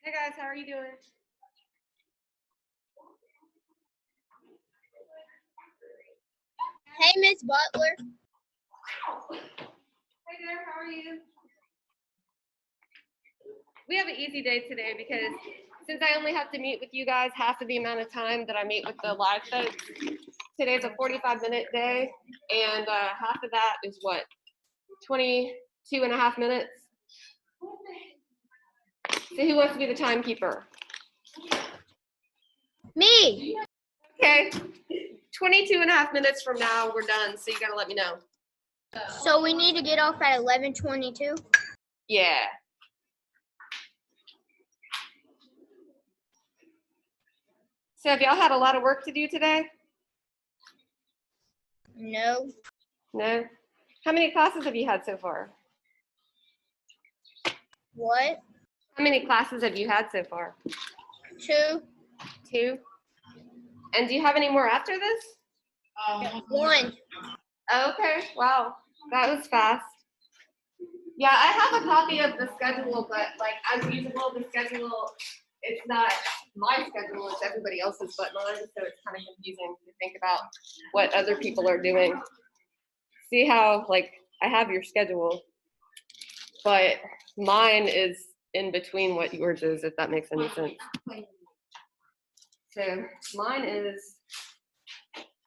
Hey guys, how are you doing? Hey, Miss Butler. Hey there, how are you? We have an easy day today because since I only have to meet with you guys half of the amount of time that I meet with the live folks, today's a 45-minute day, and half of that is what, 22 and a half minutes? So who wants to be the timekeeper? Me. Okay, 22 and a half minutes from now, we're done, so you gotta let me know. So we need to get off at 11:22. Yeah. So have y'all had a lot of work to do today? No. No? How many classes have you had so far? What? How many classes have you had so far? 2. 2? And do you have any more after this? 1. Oh, okay, wow, that was fast. Yeah, I have a copy of the schedule, but like as usual, the schedule, it's not my schedule, it's everybody else's but mine, so it's kind of confusing to think about what other people are doing. See how, like, I have your schedule, but mine is in between what yours is, if that makes any sense. So mine is,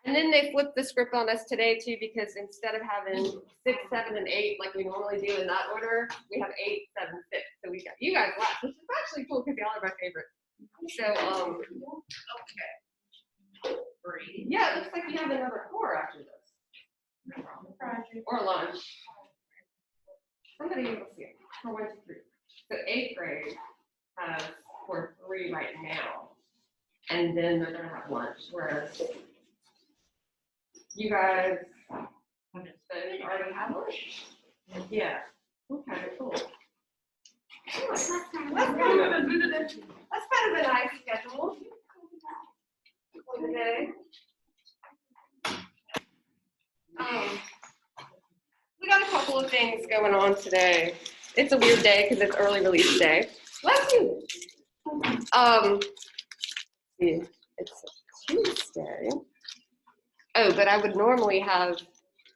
and then they flipped the script on us today too, because instead of having 6, 7, and 8 like we normally do in that order, we have 8, 7, 6. So we got you guys last, which is actually cool because y'all are my favorite. So okay. Yeah, it looks like you have another 4 after this. Or lunch. Somebody will see it. For 1 to 3. So 8th grade has for 3 right now. And then they're gonna have lunch, whereas you guys already have lunch? Yeah. Okay, cool. That's kind of a nice schedule for the day. We got a couple of things going on today. It's a weird day because it's early release day. Bless you. It's Tuesday. Oh, but I would normally have,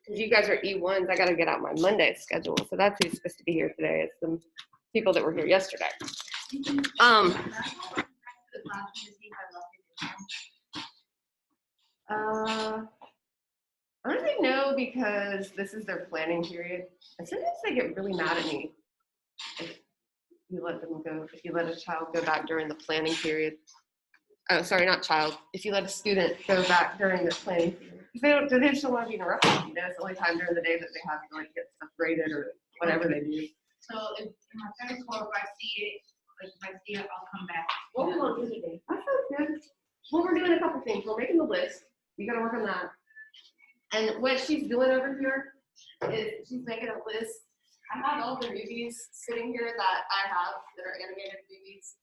because you guys are E1s, I got to get out my Monday schedule. So that's who's supposed to be here today. It's the people that were here yesterday. I don't even know because this is their planning period. And sometimes they get really mad at me if you let them go, if you let a child go back during the planning period. Oh, sorry, not child. If you let a student go back during the planning period. They just don't want to be interrupted. You know, it's the only time during the day that they have to like get stuff graded or whatever they do. So if in my second quarter, if I see it, I'll come back. Well, hold on, that sounds good. Well, we're doing a couple things. We're making the list. You gotta work on that. And what she's doing over here is she's making a list. I have all the movies sitting here that I have that are animated movies.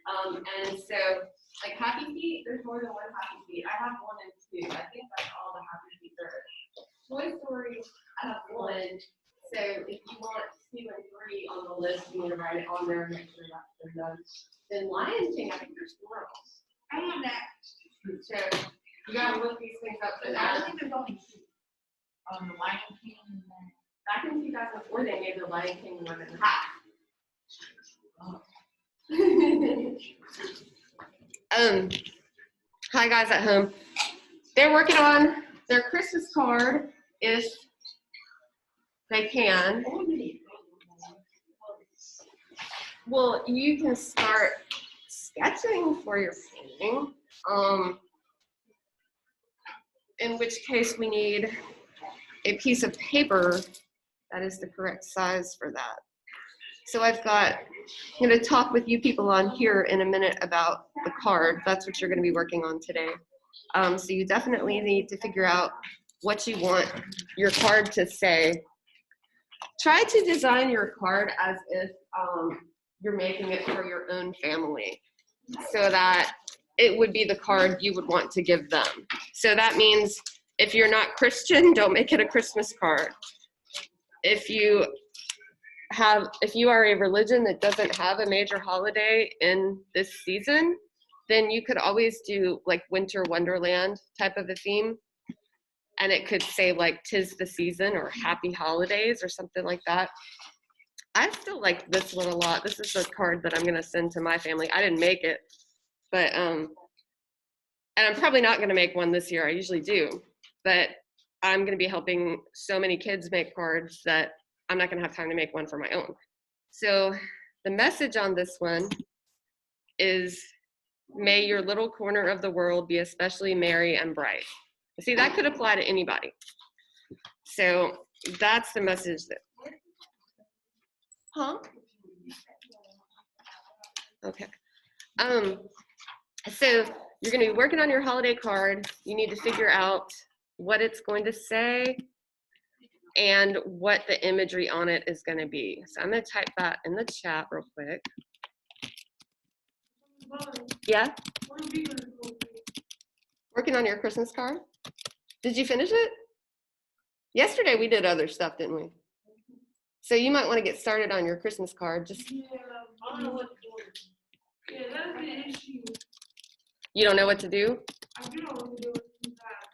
And so, like Happy Feet, there's more than one Happy Feet. I have 1 and 2. I think that's all the Happy Feet there is. Toy Story, I have 1. So if you want 2 and 3 on the list, you want to write it on there and make sure that's done. Then Lion King, I think there's 4 of them. I have that. So you gotta look these things up. But I don't think there's only 2. The Lion King and then. Back in 2004, they made the Lion King more than half. Hi guys at home. They're working on their Christmas card if they can. Well, you can start sketching for your painting. In which case we need a piece of paper that is the correct size for that. So I'm going to talk with you people on here in a minute about the card. That's what you're going to be working on today. So you definitely need to figure out what you want your card to say. Try to design your card as if you're making it for your own family, so that it would be the card you would want to give them. So that means if you're not Christian, don't make it a Christmas card. If you if you are a religion that doesn't have a major holiday in this season, then you could always do like winter wonderland type of a theme. And it could say like 'tis the season or happy holidays or something like that. I still like this one a lot. This is the card that I'm gonna send to my family. I didn't make it, but and I'm probably not gonna make one this year. I usually do, but I'm gonna be helping so many kids make cards that I'm not gonna have time to make one for my own. So the message on this one is, may your little corner of the world be especially merry and bright. See, that could apply to anybody. So that's the message that, huh? Okay. So you're gonna be working on your holiday card. You need to figure out what it's going to say and what the imagery on it is gonna be. So I'm gonna type that in the chat real quick. Yeah? Working on your Christmas card? Did you finish it? Yesterday we did other stuff, didn't we? So you might want to get started on your Christmas card. Just Yeah, I don't know what to do. Yeah, that's the issue. You don't know what to do? I do know what to do with that.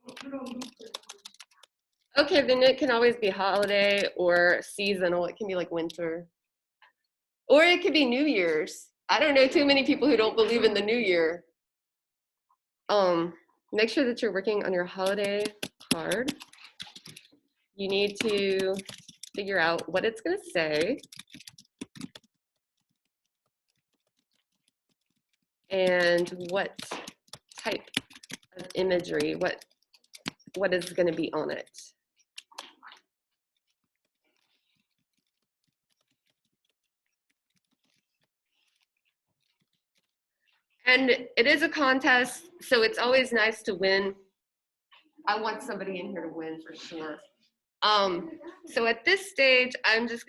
I don't do Christmas. Okay, then it can always be holiday or seasonal. It can be like winter. Or it could be New Year's. I don't know too many people who don't believe in the New Year. Make sure that you're working on your holiday card. You need to figure out what it's going to say and what type of imagery, what is going to be on it. And it is a contest, so it's always nice to win. I want somebody in here to win for sure. So at this stage,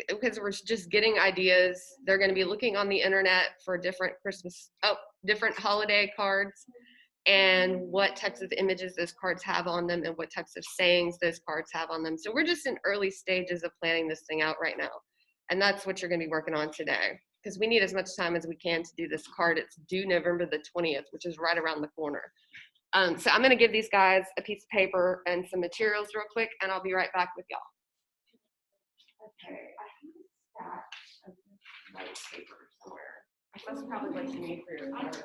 because we're just getting ideas, they're going to be looking on the internet for different different holiday cards and what types of images those cards have on them and what types of sayings those cards have on them. So we're just in early stages of planning this thing out right now. And that's what you're going to be working on today, because we need as much time as we can to do this card. It's due November the 20th, which is right around the corner. So I'm going to give these guys a piece of paper and some materials real quick, and I'll be right back with y'all. Okay, I have a stack of white paper somewhere. That's probably what you need for your card.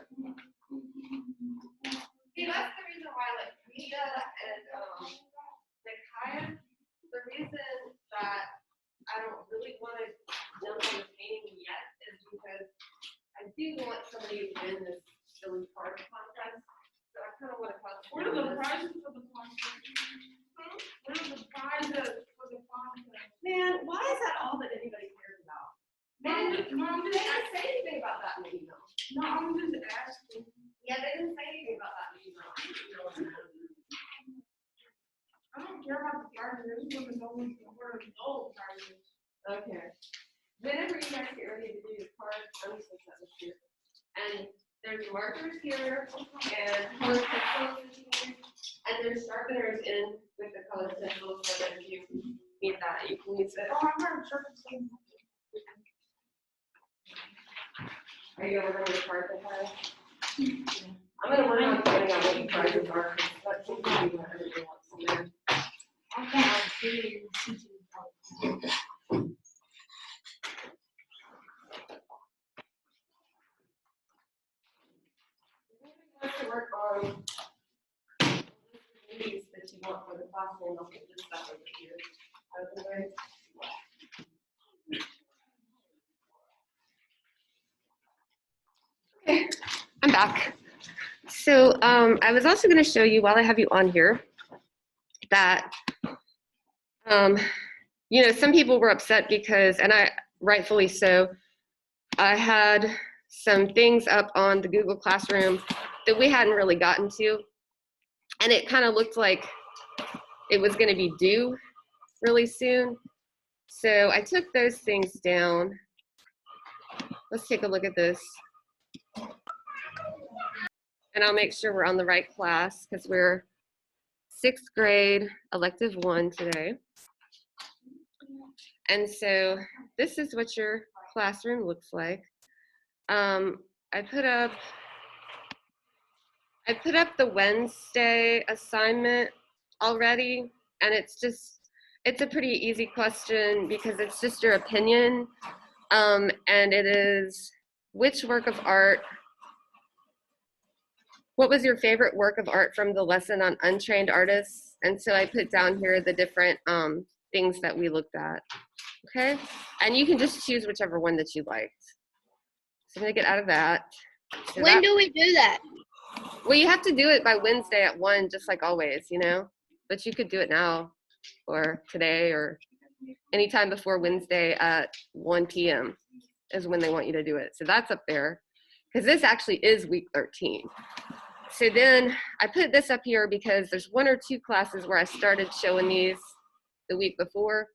See, that's the reason why, like, Mita and Nikaya, the reason that I don't really want to jump on the painting yet is because I do want somebody to win this silly card contest. So I kind of want to contest. What are the prizes for the contest? What are the prizes for the contest? Man, why is that all that anybody cares about? Mom, They didn't say anything about that in the email. no, I'm just asking. Yeah, they didn't say anything about that in the email. I don't care about the prizes. I just want to know where the gold prizes. Okay. Whenever you guys get ready to do your cards, I'm just gonna set this here. And there's markers here and color pencils that you need. And there's sharpeners in with the color pencils so that if you need that, you can use it. Oh, I'm not sure. Are you gonna bring your card ahead? I'm gonna work on finding out what the prizes are, because that seems to be what everybody wants to know. To work on these that you want for the classroom, I'll put this stuff over here. Okay, I'm back. So I was also going to show you, while I have you on here, that you know, some people were upset because, and I rightfully so, I had some things up on the Google Classroom that we hadn't really gotten to, and it kind of looked like it was going to be due really soon. So I took those things down. Let's take a look at this. And I'll make sure we're on the right class because we're 6th grade elective 1 today. And so this is what your classroom looks like. I put up the Wednesday assignment already, and it's a pretty easy question because it's just your opinion. And it is, which work of art, what was your favorite work of art from the lesson on untrained artists? And so I put down here the different things that we looked at, okay? And you can just choose whichever one that you liked. So I'm gonna get out of that. So When do we do that? well, you have to do it by Wednesday at 1, just like always, you know? But you could do it now or today or anytime before Wednesday at 1 p.m. is when they want you to do it. So that's up there because this actually is week 13. So then I put this up here because there's 1 or 2 classes where I started showing these the week before.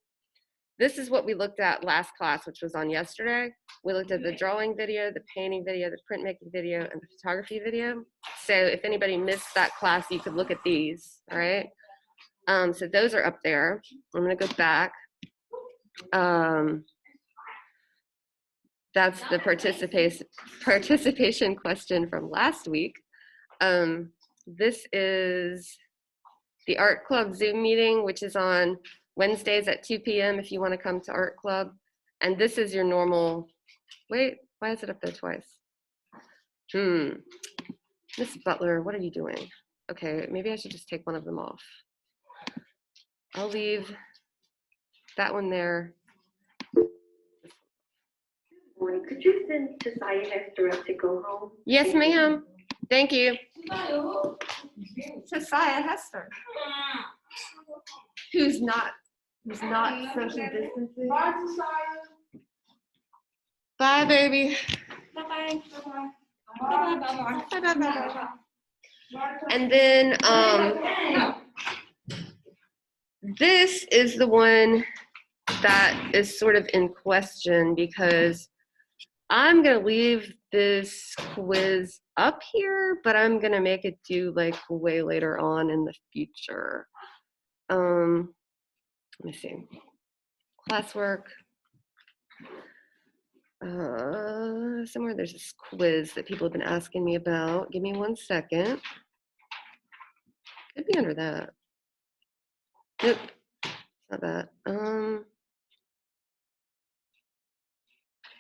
This is what we looked at last class, which was on yesterday. We looked at the drawing video, the painting video, the printmaking video, and the photography video. So if anybody missed that class, you could look at these, all right? So those are up there. I'm gonna go back. That's the participation question from last week. This is the art club Zoom meeting, which is on Wednesdays at 2 p.m. if you want to come to art club. And this is your normal, wait, why is it up there twice? Miss Butler, what are you doing? Okay, maybe I should just take one of them off. I'll leave that one there. Morning. Could you send Josiah Hester up to go home? Yes, ma'am. Thank you. Josiah Hester. Who's not social distancing. Bye, Josiah. Bye, baby. Bye-bye. Bye-bye. And then this is the one that is sort of in question because I'm gonna leave this quiz up here, but I'm gonna make it due like way later on in the future. Let me see. Classwork. Somewhere there's this quiz that people have been asking me about. Give me 1 second. Could be under that. Nope, not that.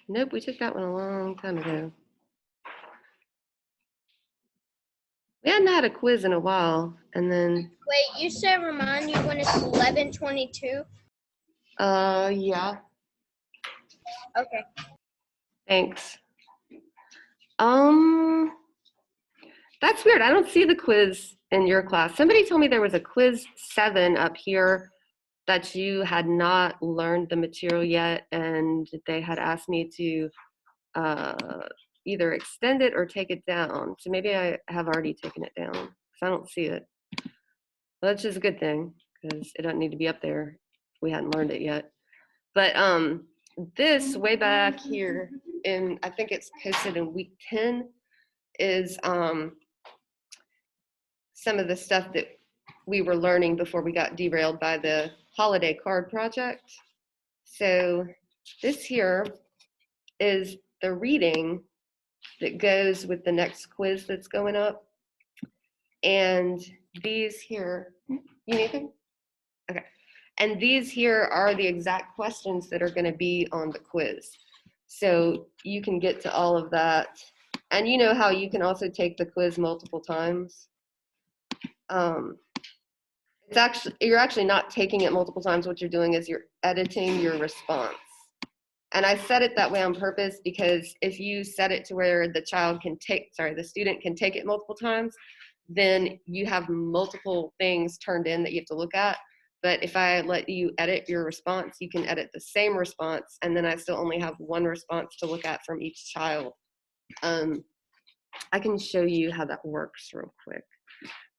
Nope, we took that one a long time ago. We hadn't had a quiz in a while, and then. Wait, you said remind you when it's 11:22? Yeah. Okay. Thanks. That's weird. I don't see the quiz in your class. Somebody told me there was a quiz 7 up here that you had not learned the material yet, and they had asked me to either extend it or take it down. So maybe I have already taken it down because I don't see it. Well, that's just a good thing because it doesn't need to be up there if we hadn't learned it yet. But this way back here in, I think it's posted in week 10, is some of the stuff that we were learning before we got derailed by the holiday card project. So this here is the reading that goes with the next quiz that's going up. And these here, you need anything? Okay. And these here are the exact questions that are going to be on the quiz. So you can get to all of that. And you know how you can also take the quiz multiple times? You're actually not taking it multiple times. What you're doing is you're editing your response. And I set it that way on purpose because if you set it to where the student can take it multiple times, then you have multiple things turned in that you have to look at. But if I let you edit your response, you can edit the same response, and then I still only have one response to look at from each child. I can show you how that works real quick.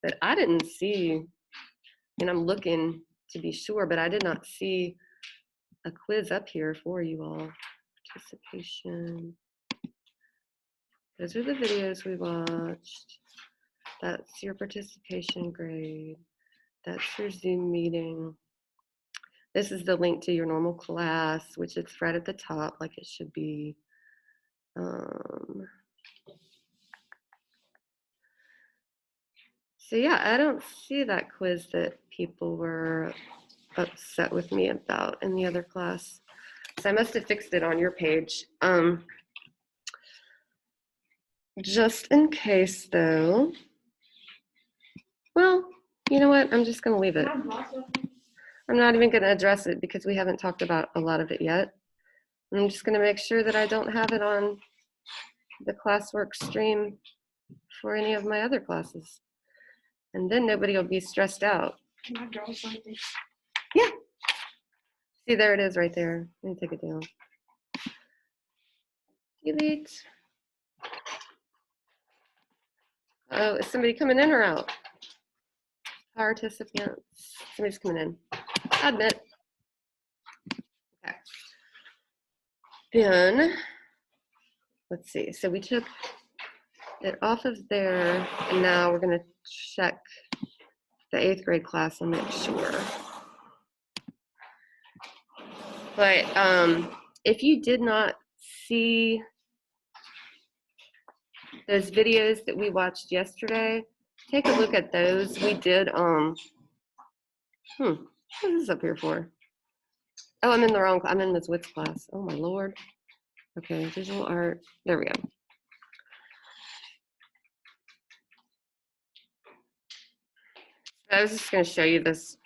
But I didn't see, and I'm looking to be sure, but I did not see a quiz up here for you all. Participation. Those are the videos we watched. That's your participation grade. That's your Zoom meeting. This is the link to your normal class, which it's right at the top, like it should be. So yeah, I don't see that quiz that people were upset with me about in the other class. So I must have fixed it on your page. Just in case though, well, you know what? I'm just gonna leave it. I'm not even gonna address it because we haven't talked about a lot of it yet. I'm just gonna make sure that I don't have it on the classwork stream for any of my other classes. And then nobody will be stressed out. Can I draw something? Yeah. See, there it is right there. Let me take it down. Delete. Oh, is somebody coming in or out? Participants. Somebody's coming in. Admit. Okay. Then, let's see. So we took it off of there, and now we're going to check the 8th grade class and make sure. But if you did not see those videos that we watched yesterday, take a look at those. We did, what is this up here for? Oh, I'm in the wrong, I'm in Ms. Witt's class. Oh my Lord. Okay, visual art, there we go. I was just gonna show you this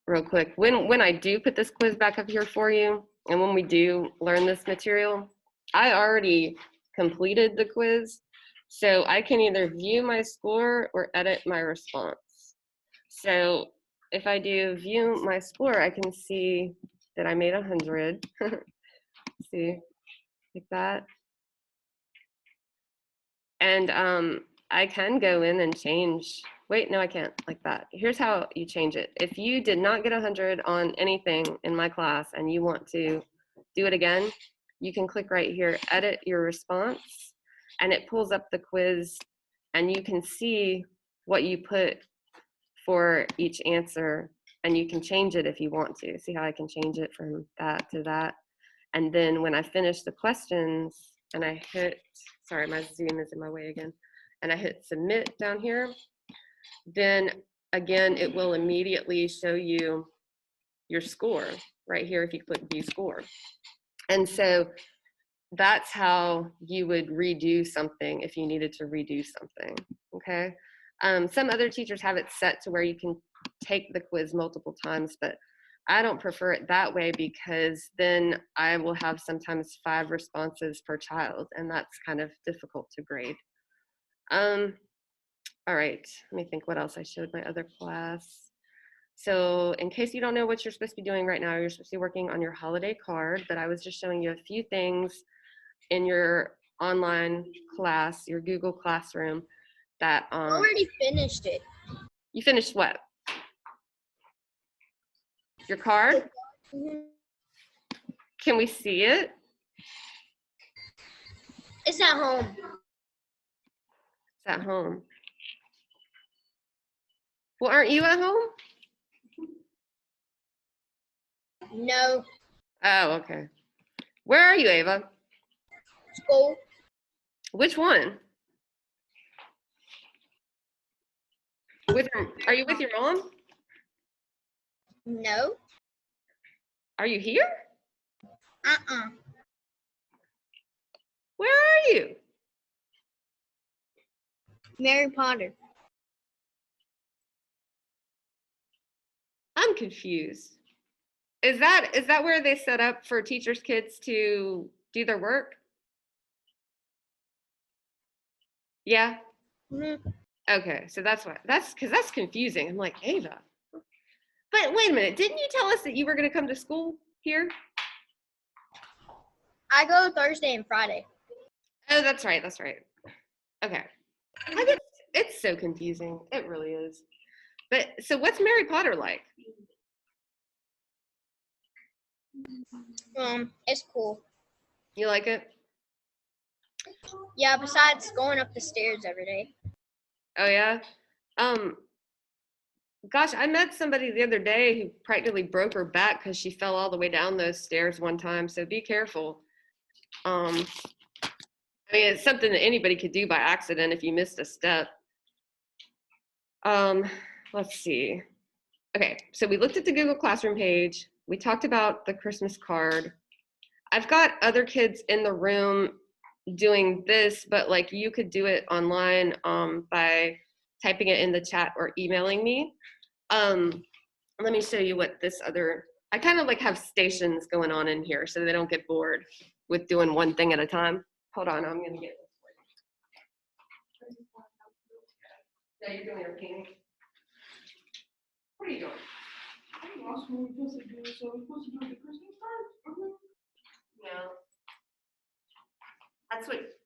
real quick. When I do put this quiz back up here for you, and when we do learn this material, I already completed the quiz, so I can either view my score or edit my response. So if I do view my score, I can see that I made 100. See, like that. And I can go in and change. Wait, no, I can't, like that. Here's how you change it. If you did not get 100 on anything in my class and you want to do it again, you can click right here, edit your response, and it pulls up the quiz, and you can see what you put for each answer, and you can change it if you want to. See how I can change it from that to that? And then when I finish the questions and I hit, sorry, my Zoom is in my way again, and I hit submit down here, then again, it will immediately show you your score right here if you click view score. And so that's how you would redo something if you needed to redo something, okay? Some other teachers have it set to where you can take the quiz multiple times, but I don't prefer it that way because then I will have sometimes 5 responses per child, and that's kind of difficult to grade. All right, let me think what else I showed my other class. So in case you don't know what you're supposed to be doing right now, you're supposed to be working on your holiday card, but I was just showing you a few things in your online class, your Google Classroom, that I already finished it. you finished what? Your card? Mhm. Can we see it? It's at home. It's at home. Well, aren't you at home? No. Oh, okay. Where are you, Ava? School. Which one? Are you with your mom? No. Are you here? Where are you? Mary Potter. I'm confused. Is that where they set up for teachers' kids to do their work? Yeah. Mm-hmm. Okay, so that's why. That's because that's confusing. I'm like, Ava. But wait a minute, didn't you tell us that you were going to come to school here? I go Thursday and Friday. Oh, that's right. That's right. Okay. I guess it's so confusing. It really is. But so what's Mary Potter like? It's cool. You like it? Yeah, besides going up the stairs every day. Oh yeah. Gosh, I met somebody the other day who practically broke her back because she fell all the way down those stairs one time. So be careful. I mean, it's something that anybody could do by accident if you missed a step. Let's see. Okay, so we looked at the Google Classroom page. We talked about the Christmas card. I've got other kids in the room doing this, but like you could do it online by typing it in the chat or emailing me. Let me show you what this other, I kind of like have stations going on in here so they don't get bored with doing one thing at a time. Hold on, I'm gonna get this for you. Yeah, you're doing your painting. What are you doing? I lost what we're supposed to do, so we're supposed to do the Christmas card? No.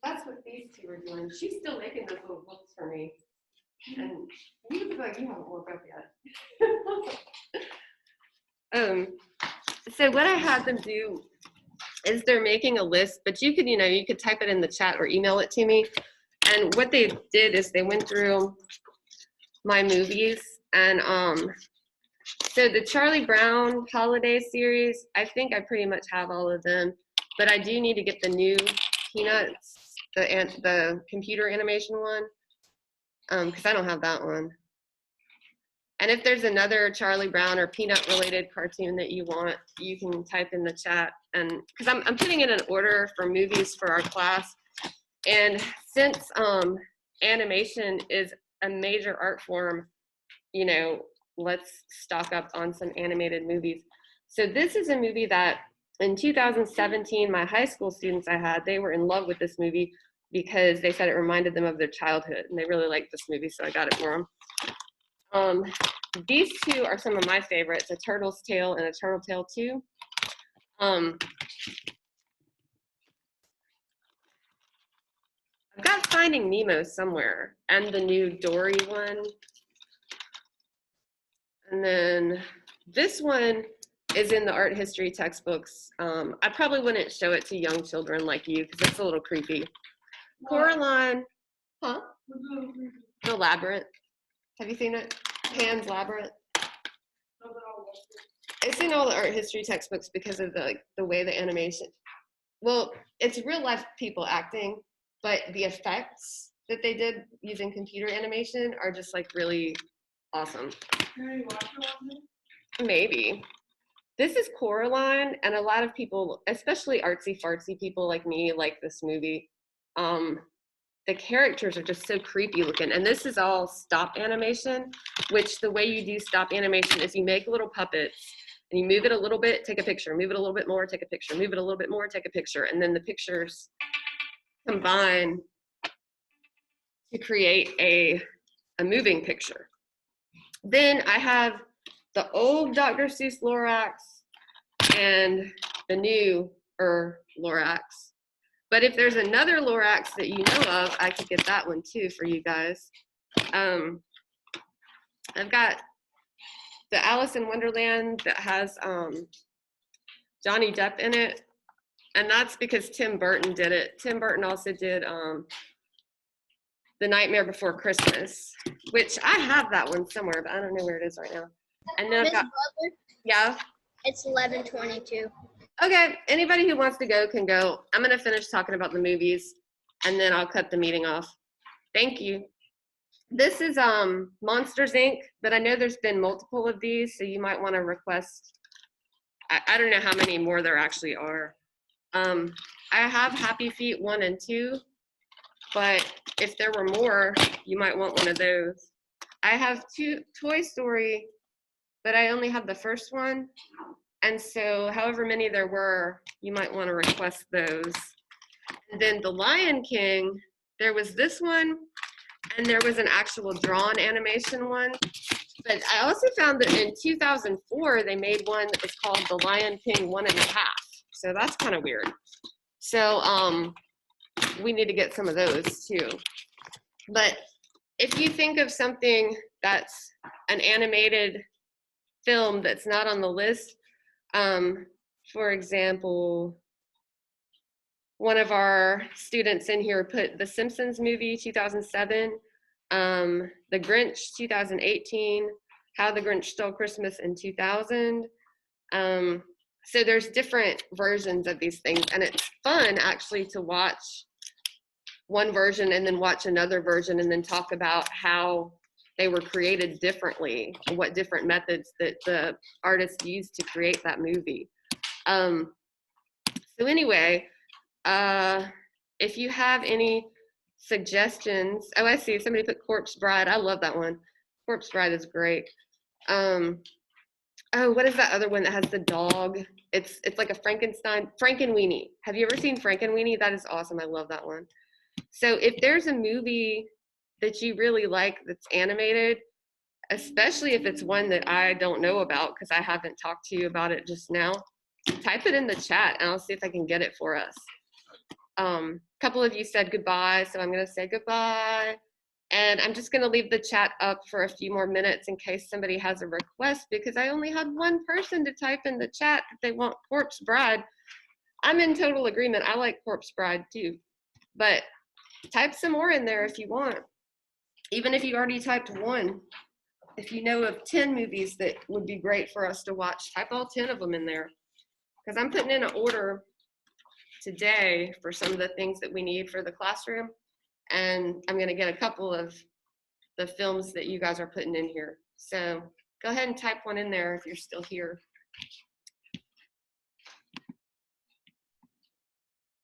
That's what these two are doing. She's still making those little books for me. And you look like you haven't woke up yet. So what I had them do is they're making a list, but you could type it in the chat or email it to me. And what they did is they went through my movies and so the Charlie Brown holiday series, I think I pretty much have all of them, but I do need to get the new Peanuts, the computer animation one, because I don't have that one. And if there's another Charlie Brown or Peanut related cartoon that you want, you can type in the chat. And because I'm putting in an order for movies for our class. And since animation is a major art form, let's stock up on some animated movies. So this is a movie that in 2017, my high school students they were in love with this movie because they said it reminded them of their childhood and they really liked this movie, so I got it for them. These two are some of my favorites, A Turtle's Tale and A Turtle Tale 2. I've got Finding Nemo somewhere and the new Dory one. And then this one is in the art history textbooks. I probably wouldn't show it to young children like you because it's a little creepy. Coraline, huh? The Labyrinth. Have you seen it? Pan's Labyrinth. It's in all the art history textbooks because of the way the animation. Well, it's real life people acting, but the effects that they did using computer animation are just like really awesome. Maybe. This is Coraline, and a lot of people, especially artsy fartsy people like me, like this movie. The characters are just so creepy looking, and this is all stop animation, which the way you do stop animation is you make little puppets and you move it a little bit, take a picture, move it a little bit more, take a picture, move it a little bit more, take a picture, and then the pictures combine to create a moving picture. Then I have the old Dr. Seuss Lorax and the new Lorax. But if there's another Lorax that you know of, I could get that one too for you guys. I've got the Alice in Wonderland that has Johnny Depp in it. And that's because Tim Burton did it. Tim Burton also did The Nightmare Before Christmas, which I have that one somewhere, but I don't know where it is right now. And then I've got, yeah? It's 11:22. Okay, anybody who wants to go can go. I'm gonna finish talking about the movies and then I'll cut the meeting off. Thank you. This is Monsters, Inc., but I know there's been multiple of these, so you might wanna request, I don't know how many more there actually are. I have Happy Feet 1 and 2, but if there were more, you might want one of those. I have Toy Story, but I only have the first one. And so however many there were, you might want to request those. And then The Lion King, there was this one, and there was an actual drawn animation one. But I also found that in 2004, they made one that was called The Lion King 1.5. So that's kind of weird. So we need to get some of those too. But if you think of something that's an animated film that's not on the list, for example, one of our students in here put the Simpsons movie 2007, the Grinch 2018, How the Grinch Stole Christmas in 2000. So there's different versions of these things, and it's fun actually to watch one version and then watch another version and then talk about how they were created differently, what different methods that the artist used to create that movie. So anyway, if you have any suggestions, oh, I see somebody put Corpse Bride. I love that one. Corpse Bride is great. Oh, what is that other one that has the dog? It's like a Frankenweenie. Have you ever seen Frankenweenie? That is awesome. I love that one. So if there's a movie that you really like that's animated, especially if it's one that I don't know about because I haven't talked to you about it just now, type it in the chat and I'll see if I can get it for us. A couple of you said goodbye, so I'm going to say goodbye. And I'm just going to leave the chat up for a few more minutes in case somebody has a request, because I only had one person to type in the chat that they want Corpse Bride. I'm in total agreement. I like Corpse Bride too. But type some more in there if you want. Even if you already typed one. If you know of 10 movies that would be great for us to watch, type all 10 of them in there. Because I'm putting in an order today for some of the things that we need for the classroom. And I'm going to get a couple of the films that you guys are putting in here. So go ahead and type one in there if you're still here.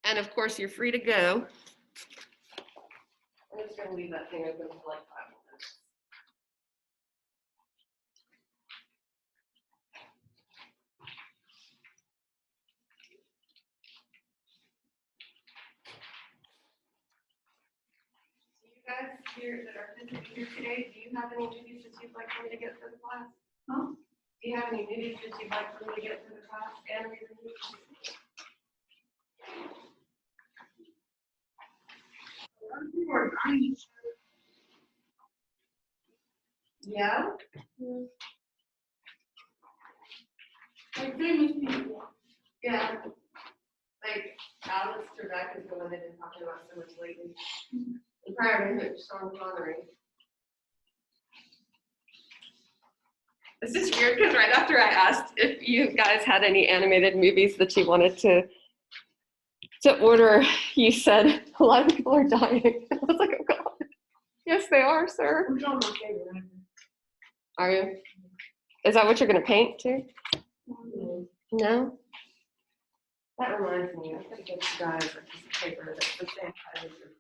And of course, you're free to go. I'm just going to leave that thing open for like 5 minutes. Guys here that are physically here today, do you have any movies that you'd like for me to get for the class? Huh? Do you have any movies that you'd like for me to get for the class? Animated movies? Yeah? Like famous people. Yeah. Like Alex Trebek is the one they've been talking about so much lately. And prior to him, Sean Connery. This is weird because right after I asked if you guys had any animated movies that you wanted to order, you said a lot of people are dying. I was like, oh God. Yes, they are, sir. I'm drawing my favorite. Are you? Is that what you're going to paint too? No? That reminds me, I'm going to get you guys a piece of paper that's the same size as your together.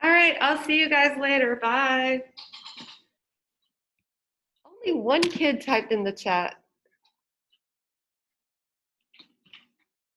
All right, I'll see you guys later. Bye. Only one kid typed in the chat.